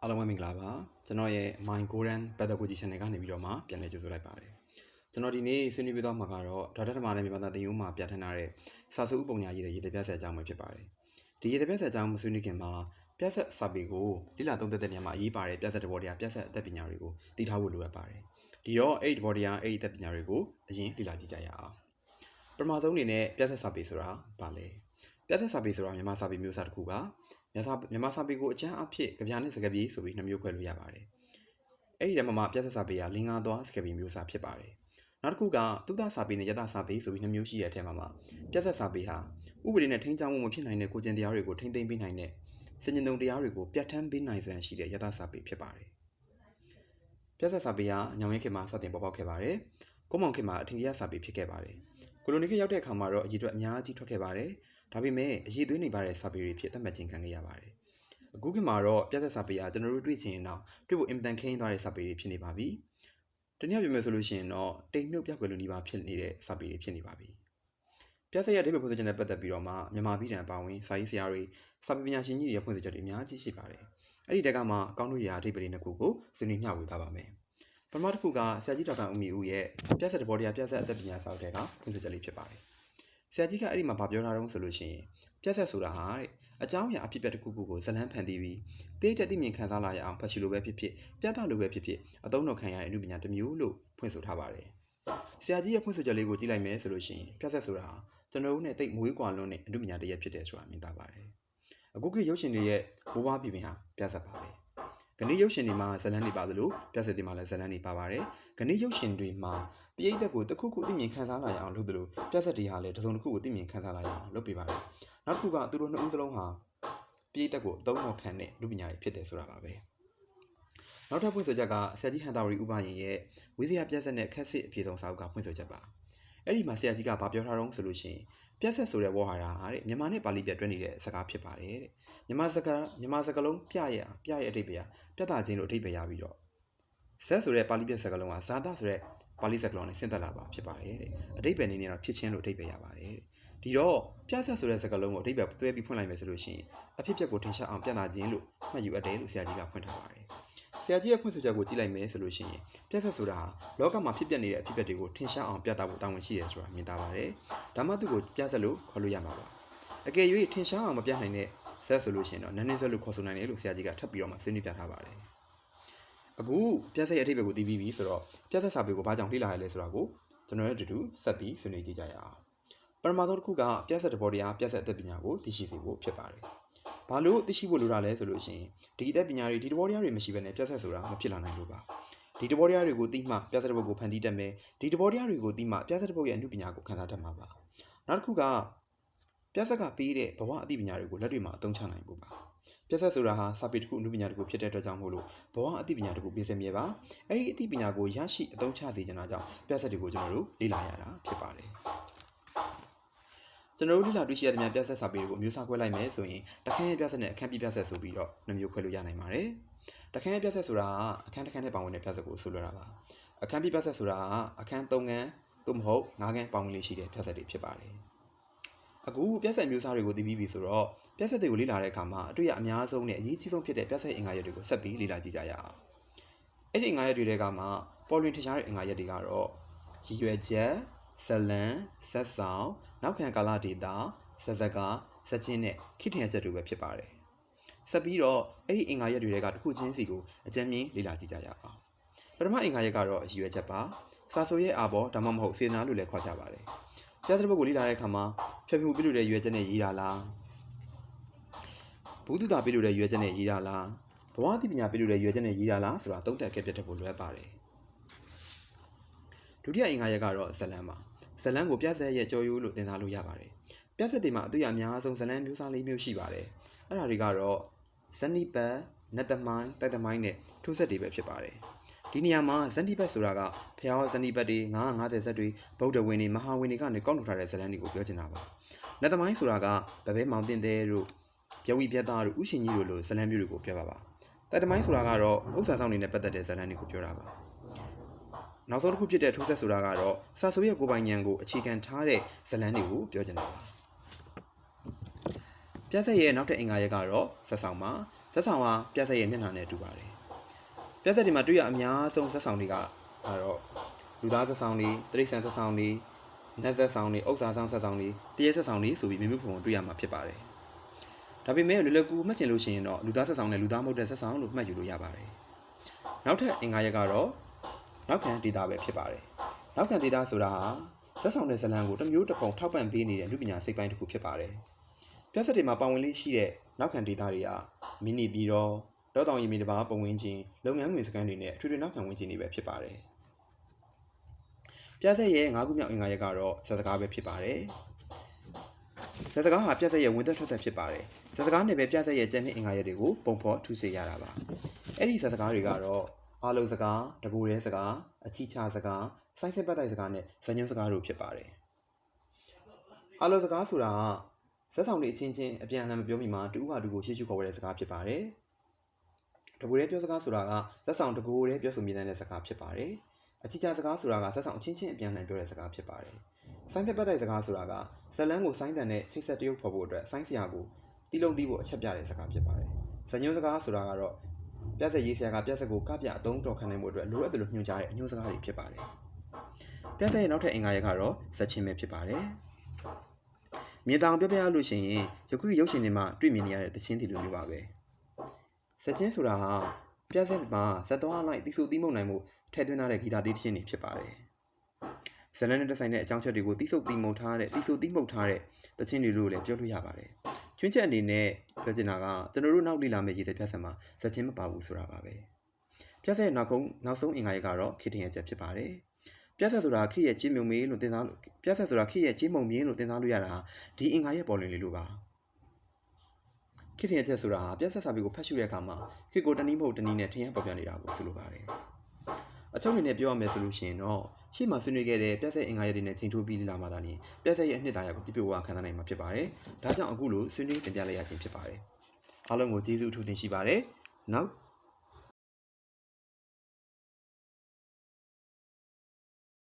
အားလုံးပဲမင်္ဂလာပါကျွန်တော်ရဲ့ Mind Golden Pedagogy Channel ကနေပြီးတော့မှပြန်လည်ကြိုဆိုလိုက်ပါတယ်ကျွန်တော်ဒီနေ့ဆွေးနွေးပြသွားမှာကတော့ဒေါက်တာဓမ္မနဲ့မြန်မာသားသင်ရိုးမှာပြဋ္ဌာန်းထားတဲ့စာစုဥပုံညာရေးတဲ့ရေတပြဆက်အကြောင်းပဲဖြစ်ပါတယ်ဒီရေတပြဆက်အကြောင်းမဆွေးနွေးခင်မှာပြဆက်စာပေကိုလိလာသုံးသက်တဲ့နေရာမှာအရေးပါတဲ့ပြဆက်တဘောတရားပြဆက်အသက်ပညာတွေကိုသိထားဖို့လိုအပ်ပါတယ်ဒီတော့အဲ့ဒီတဘောတရားအဲ့ဒီအသက်ပညာတွေကိုအရင်လေ့လာကြည့်ကြရအောင်ပထမဆုံးအနေနဲ့ပြဆက်စာပေဆိုတာဘာလဲပြဆက်စာပေဆိုတာမြန်မာစာပေမျိုးစာတစ်ခုပါမြန်မာစာပေကိုအကျဉ်းအဖြစ်ကြပြနဲ့စကားပြေးဆိုပြီးနှမျိုးခွဲလို့ရပါတယ်။အဲ့ဒီထဲမှာပြဿစာပေကလင်္ကာသွားစကားပြေးမျိုးစာဖြစ်ပါတယ်။နောက်တစ်ခုကသုဒစာပေနဲ့ယတစာပေဆိုပြီးနှမျိုးရှိတဲ့အထက်မှာပြဿစာပေဟာဥပဒေနဲ့ထိန်းချောင်းမှုမဖြစ်နိုင်တဲ့ကိုကျင့်တရားတွေကိုထိန်းသိမ်းပေးနိုင်တဲ့စဉ္ကြံတုံတရားတွေကိုပြဋ္ဌာန်းပေးနိုင်စွမ်းရှိတဲ့ယတစာပေဖြစ်ပါတယ်။ပြဿစာပေကညောင်ရဲခေတ်မှာစတင်ပေါ်ပေါက်ခဲ့ပါတယ်။ကိုမောင်ခေတ်မှာအထင်ကြီးစာပေဖြစ်ခဲ့ပါတယ်။ကိုလိုနီခေတ်ရောက်တဲ့အခါမှာတော့အရေးအတွက်အများကြီးထွက်ခဲ့ပါတယ်။ဒါပေမဲ့အရေးသွေးနေပါတဲ့စာပေတွေဖြစ်သတ်မှတ်ခြင်းခံခဲ့ရပါတယ်။အခုခေတ်မှာတော့ပြဿစာပေကကျွန်တော်တို့တွေ့ချင်ရင်တော့တွေ့ဖို့အင်မတန်ခင်းသွားတဲ့စာပေတွေဖြစ်နေပါပြီ။တနည်းပြောမယ်ဆိုလို့ရှိရင်တော့တိမ်မြုပ်ပြောက်ကွယ်လိုနေပါဖြစ်နေတဲ့စာပေတွေဖြစ်နေပါပြီ။ပြဿရဲ့အဓိပ္ပာယ်ဖွင့်ဆိုချက်နဲ့ပတ်သက်ပြီးတော့မှမြန်မာပြည်တန်ပါဝင်စာရေးဆရာတွေစာပေပညာရှင်ကြီးတွေရဲ့ဖွင့်ဆိုချက်တွေအများကြီးရှိပါတယ်။အဲ့ဒီတက်ကမှကောင်းတို့ရာအဓိပ္ပာယ်နှစ်ခုကိုဆွေးနွေးမျှဝေသွားပါမယ်။ပထမတစ်ခုကဆရာကြီးဒေါက်တာဦးမီဦးရဲ့ပြဿတဘောတရားပြဿအသက်ပညာစာအုပ်ထဲကဖွင့်ဆိုချက်လေးဖြစ်ပါတယ်။ဆရာကြီးကအဲ့ဒီမှာဗာပြောထားတော့ဆိုလို့ရှိရင်ပြဿဆိုတာဟာတဲ့အကြောင်းအရာအဖြစ်အပျက်တစ်ခုခုကိုဇလန်းဖန်တီးပြီးပေးတဲ့သိမြင်ခံစားလာရအောင်ဖတ်ရှုလိုပဲဖြစ်ဖြစ်ပြသလိုပဲဖြစ်ဖြစ်အသုံးတော်ခံရတဲ့အမှုပညာတစ်မျိုးလို့ဖွင့်ဆိုထားပါတယ်။ဆရာကြီးရဲ့ဖွင့်ဆိုချက်လေးကိုကြည့်လိုက်မယ်ဆိုလို့ရှိရင်ပြဿဆိုတာဟာကျွန်တော်တို့နဲ့တိတ်မွေးကွာလွန်းတဲ့အမှုပညာတစ်ရပ်ဖြစ်တယ်ဆိုတာမြင်သာပါတယ်။အခုခေတ်ရုပ်ရှင်တွေရဲ့ဘိုးဘွားပြည်ပင်ဟာပြဿပါပဲ။ဂဏိရုပ်ရှင်တွေမှာဇလန်းတွေပါသလိုပြဿတွေမှာလည်းဇလန်းတွေပါပါတယ်။ဂဏိရုပ်ရှင်တွေမှာပရိသတ်ကိုတစ်ခုခုသိမြင်ခံစားလာရအောင်လုပ်သလိုပြဿတွေဟာလည်းတစ်စုံတစ်ခုကိုသိမြင်ခံစားလာရအောင်လုပ်ပေးပါတယ်။နောက်တစ်ခုကသူတို့နှစ်ဦးစလုံးဟာပရိသတ်ကိုအသုံးတော်ခံတဲ့လူပညာတွေဖြစ်တယ်ဆိုတာပါပဲ။နောက်ထပ်ဖွင့်ဆိုချက်ကဆရာကြီးဟန်တာဝရီဥပရင်ရဲ့ဝိဇ္ဇာပြဿနဲ့ခက်စစ်အပြေဆုံးစာအုပ်ကဖွင့်ဆိုချက်ပါ။အဲ့ဒီမှာဆရာကြီးကဗာပြောထားတော့ဆိုလို့ရှိရင်ပြဿဆိုတဲ့ဝေါ်ဟာတာတဲ့မြန်မာနဲ့ပါဠိပြတ်တွဲနေတဲ့စကားဖြစ်ပါတယ်တဲ့မြန်မာစကားလုံးပြရဲ့အဓိပ္ပာယ်ပြသခြင်းလို့အဓိပ္ပာယ်ရပြီးတော့ဆက်ဆိုတဲ့ပါဠိပြတ်စကားလုံးကဇာတဆိုတဲ့ပါဠိစကားလုံးနဲ့ဆင့်သက်လာပါဖြစ်ပါတယ်တဲ့အဓိပ္ပာယ်နည်းတော့ဖြစ်ခြင်းလို့အဓိပ္ပာယ်ရပါတယ်ဒီတော့ပြဿဆိုတဲ့စကားလုံးကိုအဓိပ္ပာယ်တွဲပြီးဖွင့်လိုက်မယ်ဆိုလို့ရှိရင်အဖြစ်အပျက်ကိုထင်ရှားအောင်ပြသခြင်းလို့မှတ်ယူအပ်တယ်လို့ဆရာကြီးကဖွင့်ထားပါတယ်ဆရာကြီးရဲ့ဖွင့်ဆိုချက်ကိုကြည့်လိုက်မယ်ဆိုလို့ရှိရင်ပြဿဆိုတာဟာလောကမှာဖြစ်ပျက်နေတဲ့အဖြစ်အပျက်တွေကိုထင်ရှားအောင်ပြသဖို့တာဝန်ရှိတယ်ဆိုတာမြင်သာပါတယ်။ဒါမှသူ့ကိုပြဿလို့ခေါ်လို့ရမှာပါ။အကယ်၍ထင်ရှားအောင်မပြနိုင်တဲ့ဇက်ဆိုလို့ရှိရင်တော့နည်းနည်းဇက်လို့ခေါ်ဆိုနိုင်တယ်လို့ဆရာကြီးကထပ်ပြီးတော့မှဆွေးနွေးပြထားပါတယ်။အခုပြဿရဲ့အဓိပ္ပာယ်ကိုသိပြီးပြီဆိုတော့ပြဿစာပေကိုဘာကြောင့်လေ့လာရလဲဆိုတာကိုကျွန်တော်တို့အတူတူဆက်ပြီးဆွေးနွေးကြည့်ကြရအောင်။ပထမဆုံးတစ်ခုကပြဿတဘောတရားပြဿအသက်ပညာကိုသိရှိစေဖို့ဖြစ်ပါတယ်။ဘာလို့သိရှိဖို့လိုတာလဲဆိုလို့ရှိရင်ဒီအသက်ပညာတွေဒီတဘောတရားတွေမရှိဘဲနဲ့ပြဿဆိုတာမဖြစ်လာနိုင်လို့ပါဒီတဘောတရားတွေကိုသိမှပြဿတဘုတ်ကိုဖန်တီးတတ်မယ်ဒီတဘောတရားတွေကိုသိမှပြဿတဘုတ်ရဲ့အမှုပညာကိုခံစားတတ်မှာပါနောက်တစ်ခုကပြဿကပေးတဲ့ဘဝအသိပညာတွေကိုလက်တွေ့မှာအသုံးချနိုင်ဖို့ပါပြဿဆိုတာဟာစာပေတစ်ခုအမှုပညာတစ်ခုဖြစ်တဲ့အတွက်ကြောင့်မို့လို့ဘဝအသိပညာတစ်ခုပြင်ဆင်မြဲပါအဲ့ဒီအသိပညာကိုရရှိအသုံးချစေချင်တာကြောင့်ပြဿတွေကိုကျွန်တော်တို့လေ့လာရတာဖြစ်ပါတယ်ကျွန်တော်တို့လေ့လာတွေ့ရှိရတဲ့များပြဿစာပေတွေကိုအမျိုးအစားခွဲလိုက်မယ်ဆိုရင်တခန်းရဲ့ပြဿနဲ့အခန်းပြပြဿဆိုပြီးတော့နှမျိုးခွဲလို့ရနိုင်ပါတယ်တခန်းရဲ့ပြဿဆိုတာကအခန်းတစ်ခန်းနဲ့ပေါင်းဝင်တဲ့ပြဿကိုဆိုလိုတာပါအခန်းပြပြဿဆိုတာကအခန်း3ခန်းသို့မဟုတ်5ခန်းပေါင်းဝင်လေးရှိတဲ့ပြဿတွေဖြစ်ပါတယ်အခုပြဿမျိုးစားတွေကိုသိပြီးပြီဆိုတော့ပြဿတွေကိုလေ့လာတဲ့အခါမှာအတွေ့အများဆုံးနဲ့အရေးကြီးဆုံးဖြစ်တဲ့ပြဿအင်္ဂါရပ်တွေကိုဆက်ပြီးလေ့လာကြည့်ကြရအောင်အဲ့ဒီအင်္ဂါရပ်တွေထဲကမှပေါ်လွင်ထင်ရှားတဲ့အင်္ဂါရပ်တွေကတော့ရည်ရွယ်ချက်ဇလံဇက်ဆောင်နောက်ခံကာလဒေတာဇက်ဇက်ကဇက်ချင်းနဲ့ခိထင်ချက်တွေပဲဖြစ်ပါတယ်ဆက်ပြီးတော့အဲ့ဒီအင်္ဂါရပ်တွေကတစ်ခုချင်းစီကိုအကြမ်းမြင်လေ့လာကြည့်ကြရအောင်ပထမအင်္ဂါရပ်ကတော့ရည်ရွယ်ချက်ပါစာဆိုရဲ့အာဘောဒါမှမဟုတ်စေတနာလို့လည်းခေါ်ကြပါတယ်ပြဿနာဘုတ်ကိုလေ့လာတဲ့အခါမှာဖြတ်ဖြူပြလို့တဲ့ရည်ရွယ်ချက်နဲ့ရေးတာလားဘုဒ္ဓတာပြလို့တဲ့ရည်ရွယ်ချက်နဲ့ရေးတာလားဘဝတိပညာပြလို့တဲ့ရည်ရွယ်ချက်နဲ့ရေးတာလားဆိုတာသုံးသပ်ခဲ့ပြတဲ့ဖို့လွယ်ပါတယ်ဒုတိယအင်္ဂါရပ်ကတော့ဇလံပါဇလံကိုပြဿရဲ့ကြော်ရိုးလို့သင်စားလို့ရပါတယ်ပြဿတွေမှာအတွေ့အများဆုံးဇလံမျိုးစားလေးမျိုးရှိပါတယ်အဲ့ဒါတွေကတော့ဇဏိပတ်နတ်သမိုင်းတိုက်သမိုင်းနဲ့ထိုးဆက်တွေပဲဖြစ်ပါတယ်ဒီနေရာမှာဇဏိပတ်ဆိုတာကဖျားဇဏိပတ်တွေ950ဇက်တွေဗုဒ္ဓဝင်တွေမဟာဝင်တွေကနေကောက်နှုတ်ထားတဲ့ဇလံတွေကိုပြောချင်တာပါနတ်သမိုင်းဆိုတာကဗဘဲမောင်တင်တဲ့တို့ပြဝိပြတ်သားတို့ဥရှင်ကြီးတို့လိုဇလံမျိုးတွေကိုပြောပါတိုက်သမိုင်းဆိုတာကတော့ဥစ္စာဆောင်တွေနဲ့ပတ်သက်တဲ့ဇလံတွေကိုပြောတာပါနောက်ဆုံးတစ်ခုဖြစ်တဲ့ထိုးဆက်ဆိုတာကတော့စာဆိုရဲ့ကိုပိုင်ဉာဏ်ကိုအခြေခံထားတဲ့ဇလံတွေကိုပြောချင်တာပါပြဿရဲ့နောက်ထပ်အင်္ဂါရပ်ကတော့ဆက်ဆောင်ပါ ဇက်ဆောင်ကပြဆက်ရဲ့မျက်နှာနဲ့တူပါတယ်ပြဆက်ဒီမှာတွေ့ရအများဆုံးဇက်ဆောင်တွေကကတော့လူသားဇက်ဆောင်တွေတိရစ္ဆာန်ဇက်ဆောင်တွေနတ်ဇက်ဆောင်တွေဥစ္စာဆောင်ဇက်ဆောင်တွေတရေဇက်ဆောင်တွေဆိုပြီးမျိုးပုံတွေ့ရမှာဖြစ်ပါတယ်ဒါပေမဲ့လွယ်လွယ်ကူမှတ်ချင်လို့ရှိရင်တော့လူသားဇက်ဆောင်နဲ့လူသားမဟုတ်တဲ့ဇက်ဆောင်လို့မှတ်ယူလို့ရပါတယ်နောက်ထပ်အင်္ဂါရက်ကတော့နောက်ခံဒေတာပဲဖြစ်ပါတယ်နောက်ခံဒေတာဆိုတာဟာဇက်ဆောင်တဲ့ဇလံကိုတစ်မျိုးတစ်ပုံထောက်ပံ့ပေးနေတဲ့လူပညာစိတ်ပိုင်းတစ်ခုဖြစ်ပါတယ်ပြဆက်တွေမှာပါဝင်လေးရှိတဲ့နောက်ခံဒေတာတွေကမီနီပြီးတော့တောတောင်ရီမီတပါပုံဝင်ခြင်းလုပ်ငန်းဝင်စကန်တွေနဲ့ထွေထွေနောက်ခံဝင်ခြင်းတွေပဲဖြစ်ပါတယ်ပြဆက်ရဲ့၅ခုမြောက်အင်္ဂါရက်ကတော့ဇက်စကားပဲဖြစ်ပါတယ်ဇက်စကားဟာပြဆက်ရဲ့ဝင်သက်ထွက်သက်ဖြစ်ပါတယ်ဇက်စကားနဲ့ပဲပြဆက်ရဲ့ကျန်တဲ့အင်္ဂါရက်တွေကိုပုံဖော်ထူးစေရတာပါအဲ့ဒီဇက်စကားတွေကတော့အာလုံစကားတကူရဲစကားအချီချစကားစိုင်းစစ်ပတ်တိုက်စကားနဲ့ဇညွန်းစကားတို့ဖြစ်ပါတယ်အာလုံစကားဆိုတာဇက်ဆောင်တွေအချင်းချင်းအပြန်အလှန်မပြောမိမှာတူဦးဟာတူကိုရှေ့ရှုခေါ်ဝဲတဲ့စကားဖြစ်ပါတယ်တကူရဲပြောစကားဆိုတာကဇက်ဆောင်တကူရဲပြောဆိုမြင်တဲ့စကားဖြစ်ပါတယ်အချီချစကားဆိုတာကဇက်ဆောင်အချင်းချင်းအပြန်အလှန်ပြောတဲ့စကားဖြစ်ပါတယ်စိုင်းစစ်ပတ်တိုက်စကားဆိုတာကဇက်လန်းကိုစိုင်းတန်နဲ့ချိတ်ဆက်တရုပ်ဖော်ဖို့အတွက်စိုင်းဆရာကိုတီးလုံးတီးဖို့အချက်ပြတဲ့စကားဖြစ်ပါတယ်ဇညွန်းစကားဆိုတာကတော့ပြဆက်ရေးဆရာကပြဆက်ကိုကပြအသုံးတော်ခံနိုင်မှုအတွက်လိုအပ်တယ်လို့ညွှန်ကြားတဲ့အညွှန်းစကားတွေဖြစ်ပါတယ်ပြဆက်ရဲ့နောက်ထပ်အင်္ဂါရက်ကတော့ဇက်ချင်းပဲဖြစ်ပါတယ်မြေတောင်ပြောပြရလို့ရှိရင်ယခုရုပ်ရှင်တွေမှာတွေ့မြင်နေရတဲ့သချင်းတွေလိုမျိုးပါပဲဇက်ချင်းဆိုတာဟာပြဆက်မှာဇက်သွားလိုက်တီးဆိုတီးမှုန်နိုင်မှုထည့်သွင်းထားတဲ့ဂီတသီးသချင်းတွေဖြစ်ပါတယ်ဇလန်နဲ့တက်ဆိုင်တဲ့အကြောင်းချက်တွေကိုတီးဆုပ်တီးမှုန်ထားတဲ့တီးဆိုတီးမှုန်ထားတဲ့သချင်းတွေလို့လည်းပြောလို့ရပါတယ်ချွင်းချက်အနေနဲ့ပြောချင်တာကကျွန်တော်တို့နောက်လေ့လာမယ့်ရည်တဲ့ပြဆက်မှာဇက်ချင်းမပါဘူးဆိုတာပါပဲပြဆက်ရဲ့နောက်ဆုံးအင်္ဂါရက်ကတော့ခေတ္တရဲ့ချက်ဖြစ်ပါတယ်ပြဆက်ဆိုတာခေရဲ့ချင်းမြုံမေးလို့တင်စားလို့ပြဆက်ဆိုတာခေရဲ့ချင်းမုံမြင်းလို့တင်စားလို့ရတာဒီအင်္ဂါရက်ပေါ်လွင်လေးလို့ပါခေတ္တရဲ့ချက်ဆိုတာပြဆက်စာပေကိုဖတ်ရှုတဲ့အခါမှာခေကိုတနည်းမဟုတ်တနည်းနဲ့ထင်ရပေါ်ပြနေတာကိုဆိုလိုပါတယ်အချုပ်အနေနဲ့ပြောရမယ်ဆိုလို့ရှိရင်တော့ရှေ့မှာဆွေးနွေးခဲ့တဲ့ပြဆက်အင်္ဂါရက်တွေနဲ့ချိန်ထိုးပြီးလာမှသာနေပြဆက်ရဲ့အနှစ်သာရကိုပြပြဝခံစားနိုင်မှာဖြစ်ပါတယ်ဒါကြောင့်အခုလိုဆွေးနွေးတင်ပြလိုက်ရခြင်းဖြစ်ပါတယ်အားလုံးကိုကျေးဇူးအထူးတင်ရှိပါတယ်နောက်